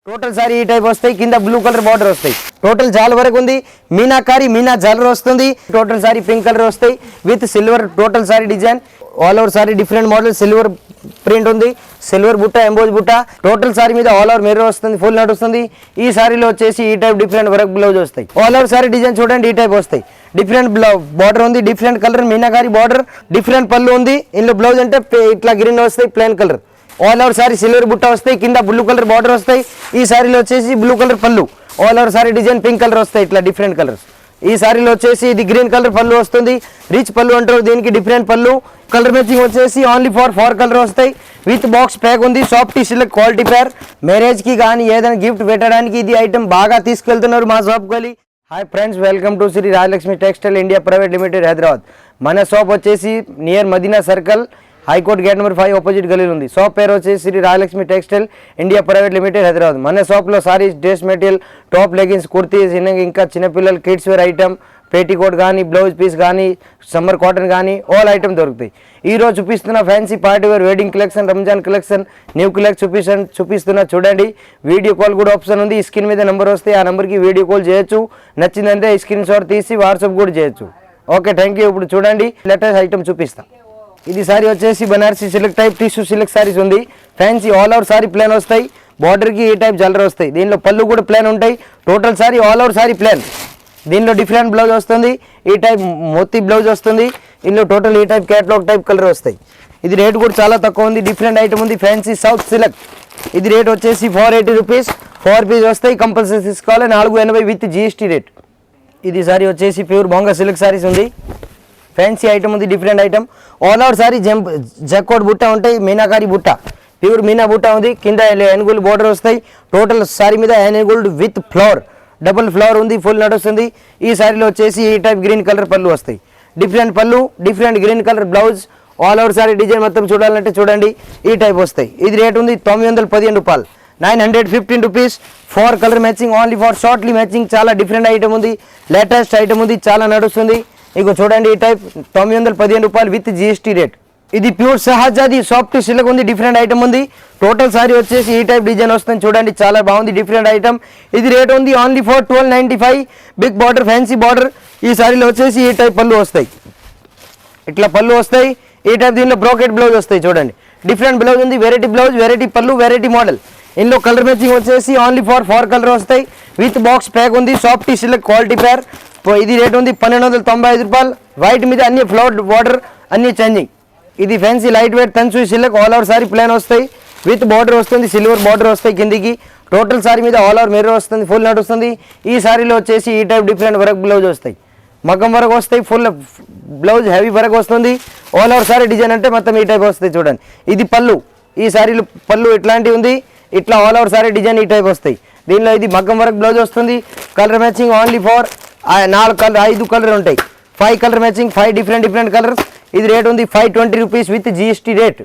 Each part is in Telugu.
టోటల్ సారీ ఈ టైప్ వస్తాయి. కింద బ్లూ కలర్ బార్డర్ వస్తాయి. టోటల్ జాల్ వరకు ఉంది. మీనాకారి మీనా జాలర్ వస్తుంది. టోటల్ సారీ పింక్ కలర్ వస్తాయి with silver. Total sari design all over sari different model silver print ఉంది. సిల్వర్ బుట్ట ఎంబోజ్ బుట్ట. టోటల్ సారీ మీద ఆల్ ఓవర్ మిర్రర్ వస్తుంది. ఫుల్ నడుస్తుంది. ఈ సారీలో వచ్చేసి ఈ టైప్ డిఫరెంట్ వర్క్ బ్లౌజ్ వస్తాయి. ఆల్ ఓవర్ సారీ డిజైన్ చూడండి ఈ టైప్ వస్తాయి. డిఫరెంట్ బార్డర్ ఉంది. Different colour meenakari border. Different పళ్ళు ఉంది. ఇందులో బ్లౌజ్ అంటే ఇట్లా గ్రీన్ వస్తాయి plain colour. All over sari silver బుట్ట వస్తాయి. కింద బ్లూ కలర్ బార్డర్ వస్తాయి. ఈ సారీలో వచ్చేసి బ్లూ కలర్ పళ్ళు. All over sari design pink colour వస్తాయి. ఇట్లా డిఫరెంట్ కలర్స్. ఈ సారీలో వచ్చేసి ఇది గ్రీన్ కలర్ పళ్ళు వస్తుంది. రిచ్ పళ్ళు అంటారు దీనికి. డిఫరెంట్ పళ్ళు. కలర్ మ్యాచింగ్ వచ్చేసి ఓన్లీ ఫోర్ కలర్ వస్తాయి. విత్ బాక్స్ ప్యాక్ ఉంది. సాఫ్ట్ సిల్క్ క్వాలిటీ పేర్. మ్యారేజ్ కి కానీ ఏదైనా గిఫ్ట్ పెట్టడానికి ఇది ఐటమ్ బాగా తీసుకెళ్తున్నారు మా షాప్ కి. Hi friends, welcome to Shri Rajalakshmi textile India private limited Hyderabad. మన షాప్ వచ్చేసి near Madina circle high court gate number 5 opposite గలీలో ఉంది. షాప్ పేరు వచ్చేసి Shri Rajalakshmi textile India private limited Hyderabad. మన షాప్లో saris, dress material, top leggings, kurtis, ఇంకా చిన్నపిల్లల కిడ్స్ వేర్ ఐటమ్, పేటీకోట్ కానీ, బ్లౌజ్ పీస్ కానీ, సమ్మర్ కాటన్ కానీ ఆల్ ఐటమ్ దొరుకుతాయి. ఈరోజు చూపిస్తున్న fancy party wear wedding collection, Ramzan collection, new collection చూపిస్తున్నా చూడండి. వీడియో కాల్ కూడా ఆప్షన్ ఉంది. ఈ స్క్రీన్ మీద నెంబర్ వస్తే ఆ నెంబర్కి వీడియో కాల్ చేయొచ్చు. నచ్చిందంటే స్క్రీన్ షాట్ తీసి వాట్సాప్ కూడా చేయొచ్చు. Okay, thank you. ఇప్పుడు చూడండి లేటెస్ట్ ఐటమ్ చూపిస్తా. ఇది సారీ వచ్చేసి Banarasi silk type tissue silk saris ఉంది. Fancy all over sari plain వస్తాయి. బార్డర్కి ఈ టైప్ జల్లర్ వస్తాయి. దీనిలో పళ్ళు కూడా ప్లేన్ ఉంటాయి. Total sari all over sari plain. దీనిలో డిఫరెంట్ బ్లౌజ్ వస్తుంది. ఈ టైప్ మొత్తి బ్లౌజ్ వస్తుంది. ఇందులో టోటల్ ఈ టైప్ క్యాట్లాగ్ టైప్ కలర్ వస్తాయి. ఇది రేట్ కూడా చాలా తక్కువ ఉంది. డిఫరెంట్ ఐటమ్ ఉంది. Fancy south silk. ఇది రేట్ వచ్చేసి 480 రూపీస్. 4 పీస్ వస్తాయి. కంపల్సరీ తీసుకోవాలి. 480 విత్ జిఎస్టీ రేట్. ఇది సారీ వచ్చేసి ప్యూర్ బొంగా సిల్క్ సారీస్ ఉంది. ఫ్యాన్సీ ఐటమ్ ఉంది. Different item all over sari జక్కోట్ బుట్ట ఉంటాయి. మీనాకారి బుట్ట ప్యూర్ మీనా బుట్ట ఉంది. కింద ఏనుగులు బోర్డర్ వస్తాయి. టోటల్ సారీ మీద ఏనుగులు విత్ ఫ్లవర్ డబుల్ ఫ్లవర్ ఉంది. ఫుల్ నడుస్తుంది. ఈ సారీలో వచ్చేసి ఈ టైప్ గ్రీన్ కలర్ పళ్ళు వస్తాయి. డిఫరెంట్ పళ్ళు, different green colour blouse. All over sari design మొత్తం చూడాలంటే చూడండి ఈ టైప్ వస్తాయి. ఇది రేట్ ఉంది 915 రూపాయలు. 915 rupees. 4 colour matching only for shortly matching. చాలా డిఫరెంట్ ఐటమ్ ఉంది. లేటెస్ట్ ఐటమ్ ఉంది. చాలా నడుస్తుంది. ఇక చూడండి ఈ టైప్ 915 రూపాయలు విత్ జిఎస్టీ రేట్. ఇది ప్యూర్ సహజాది సాఫ్ట్ సిల్క్ ఉంది. డిఫరెంట్ ఐటమ్ ఉంది. టోటల్ సారీ వచ్చేసి ఈ టైప్ డిజైన్ వస్తుంది. చూడండి చాలా బాగుంది. Different item. ఇది రేట్ ఉంది only for 1295. Big border fancy border. ఈ సారీలో వచ్చేసి ఈ టైప్ పళ్ళు వస్తాయి. ఇట్లా పళ్ళు వస్తాయి. ఈ టైప్ దీనిలో బ్రోకెట్ బ్లౌజ్ వస్తాయి. చూడండి డిఫరెంట్ బ్లౌజ్ ఉంది. వెరైటీ బ్లౌజ్, వెరైటీ పళ్ళు, వెరైటీ మోడల్. ఇందులో కలర్ మ్యాచింగ్ వచ్చేసి ఓన్లీ ఫర్ 4 కలర్ వస్తాయి. విత్ బాక్స్ ప్యాక్ ఉంది. Soft silk quality pair. ఇది రేట్ ఉంది 1295 రూపాయలు. వైట్ మీద అన్ని ఫ్లవర్ బార్డర్ అన్ని చేంజింగ్. ఇది ఫ్యాన్సీ లైట్ వెయిట్ తంచు silk all over sari plain వస్తాయి. విత్ బార్డర్ వస్తుంది. సిల్వర్ బార్డర్ వస్తాయి కిందికి. టోటల్ సారీ మీద ఆల్ ఓవర్ మిర్రర్ వస్తుంది. ఫుల్ నడుస్తుంది. ఈ సారీలో వచ్చేసి ఈ టైప్ డిఫరెంట్ వర్క్ బ్లౌజ్ వస్తాయి. మగ్గం వరకు వస్తాయి. ఫుల్ బ్లౌజ్ హెవీ వరకు వస్తుంది. ఆల్ ఓవర్ సారీ డిజైన్ అంటే మొత్తం ఈ టైప్ వస్తాయి. చూడండి ఇది పళ్ళు. ఈ సారీలో పళ్ళు ఇట్లాంటివి ఉంది. ఇట్లా ఆల్ ఓవర్ సారీ డిజైన్ ఈ టైప్ వస్తాయి. దీనిలో ఇది మగ్గం వర్క్ బ్లౌజ్ వస్తుంది. Colour matching only for 4 colour 5 colour ఉంటాయి. 5 కలర్ మ్యాచింగ్ 5 డిఫరెంట్ కలర్స్. ఇది రేట్ ఉంది 520 రూపీస్ విత్ జిఎస్టీ రేట్.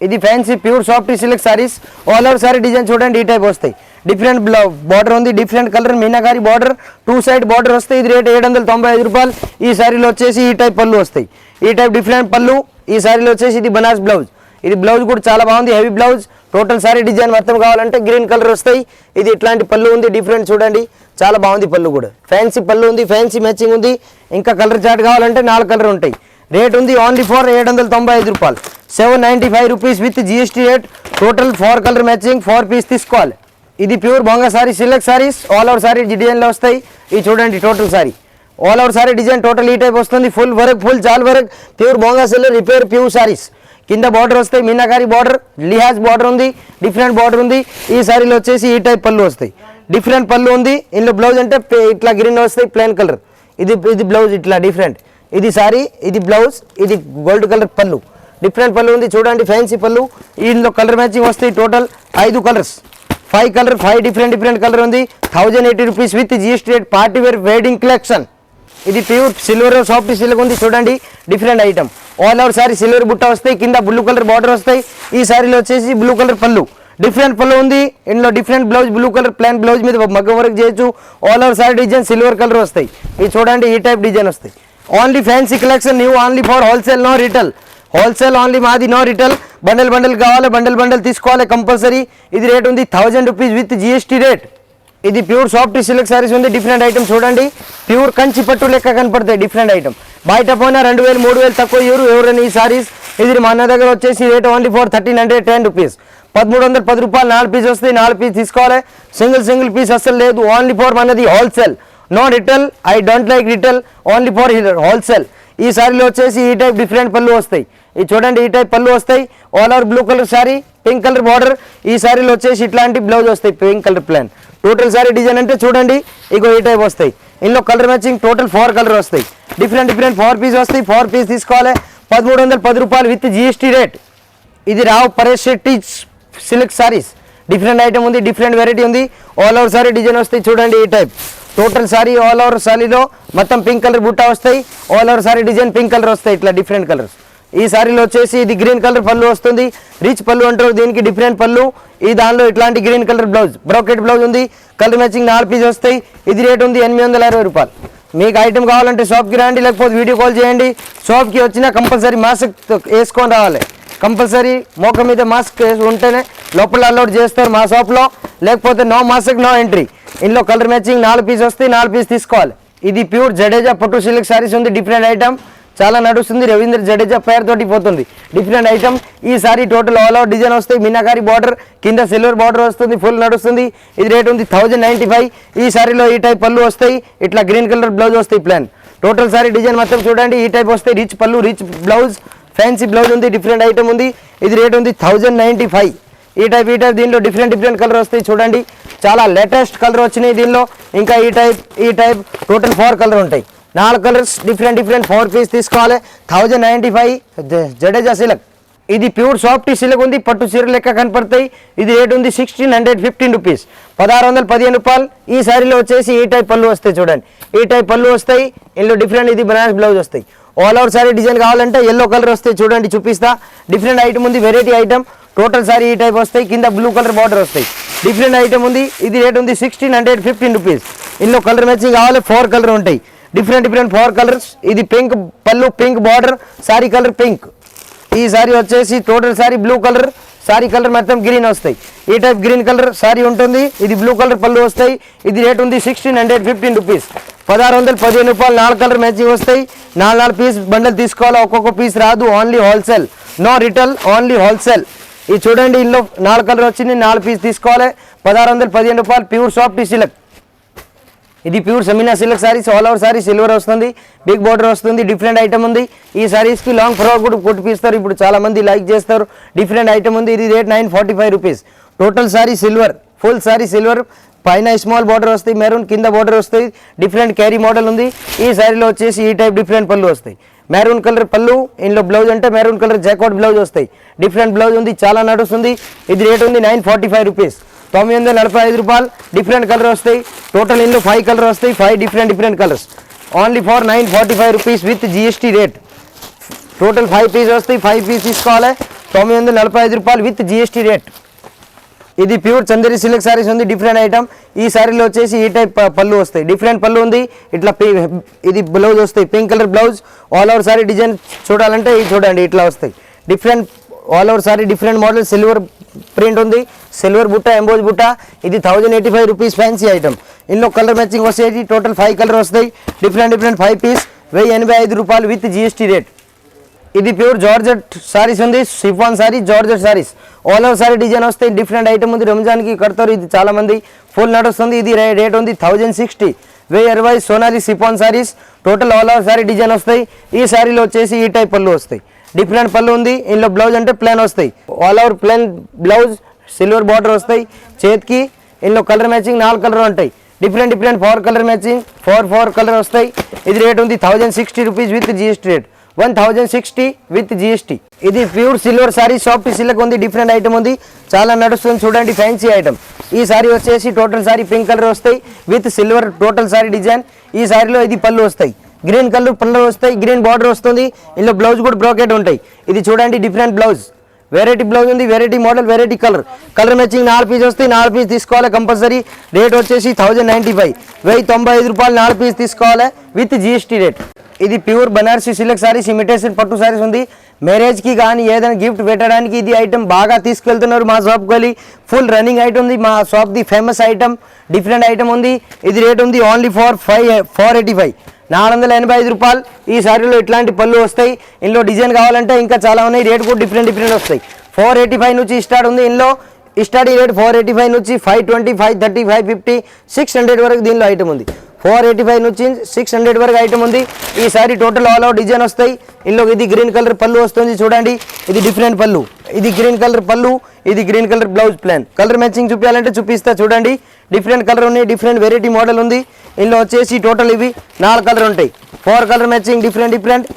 ఇది fancy pure soft silk saris. All over sari design చూడండి ఈ టైప్ వస్తాయి. డిఫరెంట్ బార్డర్ ఉంది. Different colour meenakari border. 2 side border వస్తాయి. ఇది రేట్ 795 రూపాయలు. ఈ సారీలో వచ్చేసి ఈ టైప్ పళ్ళు వస్తాయి. ఈ టైప్ డిఫరెంట్ పళ్ళు. ఈ సారీలో వచ్చేసి ఇది బనారస్ బ్లౌజ్. ఇది బ్లౌజ్ కూడా చాలా బాగుంది. Heavy blouse. Total sari design మొత్తం కావాలంటే గ్రీన్ కలర్ వస్తాయి. ఇది ఇట్లాంటి పళ్ళు ఉంది. డిఫరెంట్ చూడండి చాలా బాగుంది. పళ్ళు కూడా ఫ్యాన్సీ పళ్ళు ఉంది. ఫ్యాన్సీ మ్యాచింగ్ ఉంది. ఇంకా కలర్ చార్ట్ కావాలంటే 4 కలర్ ఉంటాయి. రేట్ ఉంది ఓన్లీ ఫర్ 795 రూపాయలు. 795 rupees with GST rate. Total 4 colour matching 4 piece తీసుకోవాలి. ఇది ప్యూర్ బొంగా sari silk saris. All over sari డిజైన్లో వస్తాయి. ఇది చూడండి total sari all over sari design total ఈ టైప్ వస్తుంది. ఫుల్ వర్క్, ఫుల్ జాల్ వర్క్. ప్యూర్ బొంగా సిల్క్ రిపేర్ ప్యూర్ సారీస్. కింద బార్డర్ వస్తాయి. మీనాకారి బార్డర్, లిహాజ్ బార్డర్ ఉంది. డిఫరెంట్ బార్డర్ ఉంది. ఈ సారీలో వచ్చేసి ఈ టైప్ పళ్ళు వస్తాయి. డిఫరెంట్ పళ్ళు ఉంది. ఇందులో బ్లౌజ్ అంటే ఇట్లా గ్రీన్ వస్తాయి ప్లెయిన్ కలర్. ఇది బ్లౌజ్ ఇట్లా డిఫరెంట్. ఇది సారీ, ఇది బ్లౌజ్, ఇది గోల్డ్ కలర్ పళ్ళు. డిఫరెంట్ పళ్ళు ఉంది. చూడండి ఫ్యాన్సీ పళ్ళు. ఇందులో కలర్ మ్యాచింగ్ వస్తాయి. Total 5 colours. 5 colour 5 different colour ఉంది. 1080 rupees with GST rate. Party wear wedding collection. ఇది ప్యూర్ సిల్వర్ సాఫ్ట్ సిల్క్ ఉంది. చూడండి different item. All over sari silver బుట్ట వస్తాయి. కింద బ్లూ కలర్ బార్డర్ వస్తాయి. ఈ సారీలో వచ్చేసి బ్లూ కలర్ పళ్ళు. డిఫరెంట్ పళ్ళు ఉంది. ఇందులో different blouse blue colour plain blouse మీద మగ్గం వర్క్ చేయొచ్చు. All over sari design silver colour వస్తాయి. ఇది చూడండి ఈ టైప్ డిజైన్ వస్తాయి. Only fancy collection new only for wholesale no retail. Wholesale only మాది, నో రిటైల్. బండల్ కావాలి, బండల్ తీసుకోవాలి కంపల్సరీ. ఇది రేట్ ఉంది 1000 రూపీస్ విత్ జిఎస్టీ రేట్. ఇది ప్యూర్ సాఫ్ట్ సిల్క్ సారీస్ ఉంది. డిఫరెంట్ ఐటమ్ చూడండి, ప్యూర్ కంచి పట్టు లెక్క కనపడతాయి. డిఫరెంట్ ఐటమ్ బయట పోయినా 2000 3000 తక్కువ ఎవరైనా ఈ సారీస్. ఇది మన దగ్గర వచ్చేసి రేట్ ఓన్లీ ఫర్ 1310 రూపీస్. 1310 రూపాయలు 4 పీస్ వస్తాయి. 4 పీస్ తీసుకోవాలి. సింగిల్ పీస్ అసలు లేదు. ఓన్లీ ఫర్ మనది wholesale, no retail. I don't like retail, only for wholesale. ఈ సారీలో వచ్చేసి ఈ టైప్ డిఫరెంట్ పళ్ళు వస్తాయి. ఇది చూడండి, ఈ టైప్ పళ్ళు వస్తాయి. All over blue colour sorry, pink colour border. ఈ సారీలో వచ్చేసి ఇట్లాంటి బ్లౌజ్ వస్తాయి, pink colour plan. Total sari design అంటే చూడండి, ఇగో ఈ టైప్ వస్తాయి. ఇందులో కలర్ మ్యాచింగ్ టోటల్ 4 కలర్ వస్తాయి. డిఫరెంట్ 4 పీస్ వస్తాయి. 4 పీస్ తీసుకోవాలి. 1310 రూపాయలు విత్ జిఎస్టీ రేట్. ఇది Rao Paresh Shetty silk saris. Different item ఉంది, డిఫరెంట్ వెరైటీ ఉంది. ఆల్ ఓవర్ సారీ డిజైన్ వస్తాయి. చూడండి ఈ type total sari. All over సారీలో మొత్తం పింక్ కలర్ బుట్ట వస్తాయి. All over sari design pink colour వస్తాయి. ఇట్లా డిఫరెంట్ కలర్స్. ఈ సారీలో వచ్చేసి ఇది గ్రీన్ కలర్ పళ్ళు వస్తుంది. రిచ్ పళ్ళు అంటారు దీనికి, డిఫరెంట్ పళ్ళు. ఈ దానిలో ఇట్లాంటి green colour blouse, brocade blouse ఉంది. కలర్ మ్యాచింగ్ 4 పీస్ వస్తాయి. ఇది రేట్ ఉంది 820 రూపాయలు. మీకు ఐటమ్ కావాలంటే షాప్కి రండి, లేకపోతే వీడియో కాల్ చేయండి. షాప్కి వచ్చినా కంపల్సరీ మాస్క్ వేసుకొని రావాలి. కంపల్సరీ మోక మీద మాస్క్ ఉంటేనే లోపల అలౌడ్ చేస్తారు మా షాప్లో. లేకపోతే నో మాస్క్ నో ఎంట్రీ. ఇందులో కలర్ మ్యాచింగ్ 4 పీస్ వస్తాయి. 4 పీస్ తీసుకోవాలి. ఇది ప్యూర్ జడేజా పట్టు సిల్క్ సారీస్ ఉంది. డిఫరెంట్ ఐటమ్ చాలా నడుస్తుంది. రవీంద్ర జడేజా పేరు తోటి పోతుంది. Different item. ఈ sari total all over design వస్తాయి. మీనాకారి బార్డర్, కింద సిల్వర్ బార్డర్ వస్తుంది. ఫుల్ నడుస్తుంది. ఇది రేట్ ఉంది 1095. ఈ సారీలో ఈ టైప్ పళ్ళు వస్తాయి. ఇట్లా గ్రీన్ కలర్ బ్లౌజ్ వస్తాయి ప్లాన్. టోటల్ సారీ డిజైన్ మొత్తం చూడండి, ఈ టైప్ వస్తాయి. రిచ్ పళ్ళు, రిచ్ బ్లౌజ్, ఫ్యాన్సీ బ్లౌజ్ ఉంది. డిఫరెంట్ ఐటమ్ ఉంది. ఇది రేట్ ఉంది 1095. ఈ టైప్ దీనిలో డిఫరెంట్ కలర్ వస్తాయి. చూడండి, చాలా లేటెస్ట్ కలర్ వచ్చినాయి దీనిలో. ఇంకా ఈ టైప్ టోటల్ 4 కలర్ ఉంటాయి. 4 కలర్స్ డిఫరెంట్ 4 పీస్ తీసుకోవాలి. 1095 జడేజా సిల్క్. ఇది ప్యూర్ సాఫ్ట్ సిల్క్ ఉంది. పట్టు చీర లెక్క కనపడతాయి. ఇది రేట్ ఉంది 1615 రూపీస్. 1615 రూపాయలు. ఈ సారీలో వచ్చేసి ఈ టైప్ పళ్ళు వస్తాయి. చూడండి, ఈ టైప్ పళ్ళు వస్తాయి. ఇందులో డిఫరెంట్ ఇది బనారస్ బ్లౌజ్ వస్తాయి. ఆల్ ఓవర్ సారీ డిజైన్ కావాలంటే ఎల్లో కలర్ వస్తాయి. చూడండి చూపిస్తా. డిఫరెంట్ ఐటమ్ ఉంది, వెరైటీ ఐటమ్. టోటల్ సారీ ఈ టైప్ వస్తాయి. కింద బ్లూ కలర్ బార్డర్ వస్తాయి. డిఫరెంట్ ఐటమ్ ఉంది. ఇది రేట్ ఉంది 1615 రూపీస్. ఇందులో కలర్ మ్యాచింగ్ కావాలి. 4 కలర్ ఉంటాయి. Different 4 colours. ఇది పింక్ పళ్ళు, pink border, sorry colour pink. ఈ సారీ వచ్చేసి total sorry blue colour, sorry colour మొత్తం గ్రీన్ వస్తాయి. ఈ టైప్ గ్రీన్ కలర్ సారీ ఉంటుంది. ఇది బ్లూ కలర్ పళ్ళు వస్తాయి. ఇది రేట్ ఉంది 1615 రూపీస్. 1615 రూపాయలు. 4 కలర్ మ్యాచింగ్ వస్తాయి. 4 పీస్ బండల్ తీసుకోవాలి. ఒక్కొక్క పీస్ రాదు. Only wholesale, no retail, only wholesale. ఇది చూడండి, ఇందులో 4 కలర్ వచ్చింది. 4 పీస్ తీసుకోవాలి. 1615 రూపాయలు. Pure soft silk. ఇది ప్యూర్ సెమినా silk saris. All over sari silver వస్తుంది. బిగ్ బార్డర్ వస్తుంది. డిఫరెంట్ ఐటమ్ ఉంది. ఈ సారీస్కి లాంగ్ ఫ్రాక్ కూడా కుట్టిపిస్తారు. ఇప్పుడు చాలా మంది లైక్ చేస్తారు. డిఫరెంట్ ఐటమ్ ఉంది. ఇది rate 945 rupees. Total sorry silver, full sorry silver. పైన స్మాల్ బార్డర్ వస్తాయి. మెరూన్ కింద బార్డర్ వస్తాయి. డిఫరెంట్ క్యారీ మోడల్ ఉంది. ఈ సారీలో వచ్చేసి ఈ టైప్ డిఫరెంట్ పళ్ళు వస్తాయి. మెరూన్ కలర్ పళ్ళు. ఇందులో బ్లౌజ్ అంటే మెరూన్ కలర్ జాకెట్ బ్లౌజ్ వస్తాయి. డిఫరెంట్ బ్లౌజ్ ఉంది. చాలా నడుస్తుంది. ఇది రేట్ ఉంది 945 రూపీస్. 945 రూపాయలు. డిఫరెంట్ కలర్ వస్తాయి. టోటల్ ఇందులో 5 కలర్ వస్తాయి. 5 different colours. Only for 945 rupees with GST rate. Total 5 piece వస్తాయి. 5 పీస్ తీసుకోవాలి. 945 రూపాయలు విత్ జిఎస్టీ రేట్. ఇది ప్యూర్ చందేరి సిల్క్ సారీస్ ఉంది. Different item. ఈ సారీలో వచ్చేసి ఈ టైప్ పళ్ళు వస్తాయి. డిఫరెంట్ పళ్ళు ఉంది. ఇట్లా ఇది బ్లౌజ్ వస్తాయి. Pink colour blouse. All over sari design చూడాలంటే ఇది చూడండి, ఇట్లా వస్తాయి. Different all over sari different model. Silver print ఉంది. సిల్వర్ బుట్ట, ఎంబోజ్ బుట్ట. ఇది 1085 రూపీస్ ఫ్యాన్సీ ఐటమ్. ఇందులో కలర్ మ్యాచింగ్ వస్తాయి. టోటల్ 5 కలర్ వస్తాయి. Different 5 piece. 1085 రూపాయలు విత్ జిఎస్టీ రేట్. ఇది ప్యూర్ జార్జెట్ సారీస్ ఉంది. Chiffon sari, georgette saris. All over sari design వస్తాయి. డిఫరెంట్ ఐటమ్ ఉంది. రంజాన్కి కడతారు. ఇది చాలా మంది ఫుల్ నడుస్తుంది. ఇది రేట్ ఉంది 1060. 1020 Sonali chiffon saris. Total all over sari design వస్తాయి. ఈ సారీలో వచ్చేసి ఈ టైప్ పళ్ళు వస్తాయి. డిఫరెంట్ పళ్ళు ఉంది. ఇందులో బ్లౌజ్ అంటే ప్లేన్ వస్తాయి. All over plain blouse, silver border వస్తాయి చేతికి. ఇందులో కలర్ మ్యాచింగ్ 4 కలర్ ఉంటాయి. Different 4 colour matching. 4 కలర్ వస్తాయి. ఇది రేట్ ఉంది 1060 rupees with GST rate. 1060 with GST. ఇది pure silver sari, soft silk ఉంది. డిఫరెంట్ ఐటమ్ ఉంది. చాలా నడుస్తుంది. చూడండి, ఫ్యాన్సీ ఐటమ్. ఈ సారీ వచ్చేసి టోటల్ సారీ పింక్ కలర్ వస్తాయి with silver total sari design. ఈ సారీలో ఇది పళ్ళు వస్తాయి. గ్రీన్ కలర్ పళ్ళు వస్తాయి. గ్రీన్ బార్డర్ వస్తుంది. ఇందులో బ్లౌజ్ కూడా బ్రోకెట్ ఉంటాయి. ఇది చూడండి, డిఫరెంట్ బ్లౌజ్. వెరైటీ బ్లౌజ్ ఉంది. Variety model, variety colour. Colour matching 4 piece వస్తాయి. 4 పీస్ తీసుకోవాలి కంపల్సరీ. రేట్ వచ్చేసి 1095. 1095 రూపాయలు. 4 పీస్ తీసుకోవాలి విత్ జిఎస్టీ రేట్. ఇది pure Banarasi silk saris, imitation పట్టు సారీస్ ఉంది. మ్యారేజ్కి కానీ ఏదైనా గిఫ్ట్ పెట్టడానికి ఇది ఐటమ్ బాగా తీసుకెళ్తున్నారు మా షాప్కి వెళ్ళి. ఫుల్ రన్నింగ్ ఐటమ్ ఉంది మా షాప్ది, ఫేమస్ ఐటమ్, డిఫరెంట్ ఐటమ్ ఉంది. ఇది రేట్ ఉంది ఓన్లీ ఫర్ 485, 485 రూపాయలు. ఈ సారీలో ఇట్లాంటి పళ్ళు వస్తాయి. ఇందులో డిజైన్ కావాలంటే ఇంకా చాలా ఉన్నాయి, రేట్ కూడా డిఫరెంట్ వస్తాయి. 485 నుంచి స్టార్ట్ ఉంది. ఇందులో స్టార్టింగ్ రేట్ 485 నుంచి 520, 530, 550, 600 వరకు దీనిలో ఐటమ్ ఉంది. 485 నుంచి 600 వరకు ఐటమ్ ఉంది. ఈ sari total all out design వస్తాయి. ఇందులో ఇది గ్రీన్ కలర్ పళ్ళు వస్తుంది చూడండి, ఇది డిఫరెంట్ పళ్ళు. ఇది గ్రీన్ కలర్ పళ్ళు, ఇది green colour blouse plain. Colour matching చూపించాలంటే చూపిస్తా చూడండి. డిఫరెంట్ కలర్ ఉన్నాయి, డిఫరెంట్ వెరైటీ మోడల్ ఉంది. ఇందులో వచ్చేసి టోటల్ ఇవి 4 కలర్ ఉంటాయి. 4 కలర్ మ్యాచింగ్ డిఫరెంట్.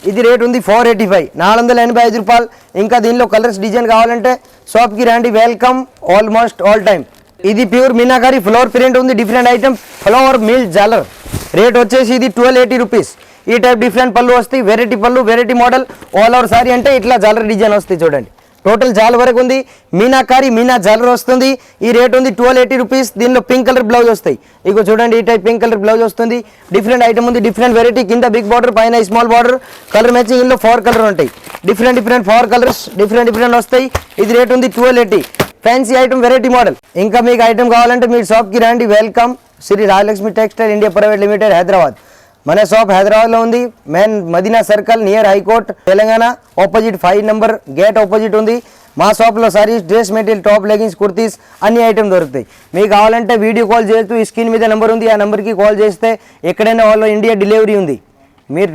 ఇది రేట్ ఉంది 485, 485 రూపాయలు. ఇంకా దీనిలో కలర్స్ డిజైన్ కావాలంటే షాప్కి రండి, వెల్కమ్ ఆల్మోస్ట్ ఆల్ టైమ్. ఇది ప్యూర్ మీనాకారి ఫ్లవర్ ప్రింట్ ఉంది, డిఫరెంట్ ఐటమ్, ఫ్లవర్ మిల్ జాలర్. రేట్ వచ్చేసి ఇది 1280 రూపీస్. ఈ టైప్ డిఫరెంట్ పళ్ళు వస్తాయి, వెరైటీ పళ్ళు, variety model. All over sorry అంటే ఇట్లా జాలర్ డిజైన్ వస్తాయి చూడండి. టోటల్ జాల్ వరకు ఉంది. మీనాకారి మీనా జాలర్ వస్తుంది. ఈ రేట్ ఉంది 1280 రూపీస్. దీనిలో పింక్ కలర్ బ్లౌజ్ వస్తాయి. ఇగో చూడండి, ఈ టైప్ పింక్ కలర్ బ్లౌజ్ వస్తుంది. డిఫరెంట్ ఐటమ్ ఉంది, డిఫరెంట్ వెరైటీ. కింద బిగ్ బార్డర్, పైన స్మాల్ బార్డర్. కలర్ మ్యాచింగ్ ఇందులో 4 కలర్ ఉంటాయి. డిఫరెంట్ 4 కలర్స్ డిఫరెంట్ వస్తాయి. ఇది రేట్ ఉంది 1280. Fancy item, variety model. ఇంకా మీకు ఐటమ్ కావాలంటే మీరు షాప్కి రండి, welcome. Shri Rajalakshmi textile India private limited, Hyderabad. మన షాప్ హైదరాబాద్లో ఉంది. Main Madina circle near high court, Telangana. Opposite 5 number gate opposite ఉంది. మా షాప్లో saris, dress material, top, leggings, kurtis అన్ని ఐటమ్ దొరుకుతాయి. మీకు కావాలంటే వీడియో కాల్ చేయొచ్చు. ఈ స్క్రీన్ మీద నెంబర్ ఉంది, ఆ నెంబర్కి కాల్ చేస్తే ఎక్కడైనా ఆల్ ఇండియా డెలివరీ ఉంది. మీరు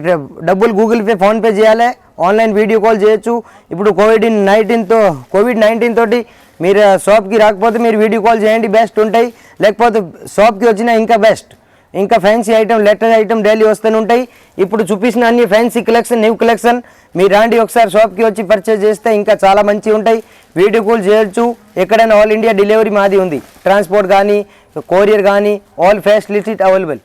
డబ్బులు గూగుల్ పే, ఫోన్పే చేయాలి, ఆన్లైన్ వీడియో కాల్ చేయొచ్చు. ఇప్పుడు కోవిడ్-19 తోటి మీరు షాప్కి రాకపోతే మీరు వీడియో కాల్ చేయండి, బెస్ట్ ఉంటాయి. లేకపోతే షాప్కి వచ్చినా ఇంకా బెస్ట్. ఇంకా fancy item, letter item daily వస్తూనే ఉంటాయి. ఇప్పుడు చూపించిన అన్ని ఫ్యాన్సీ కలెక్షన్, న్యూ కలెక్షన్. మీరు రాండి ఒకసారి షాప్కి వచ్చి పర్చేజ్ చేస్తే ఇంకా చాలా మంచిగా ఉంటాయి. వీడియో కాల్ చేయొచ్చు. ఎక్కడైనా ఆల్ ఇండియా డెలివరీ మాది ఉంది. ట్రాన్స్పోర్ట్ కానీ, కొరియర్ కానీ, ఆల్ ఫెసిలిటీస్ అవైలబుల్.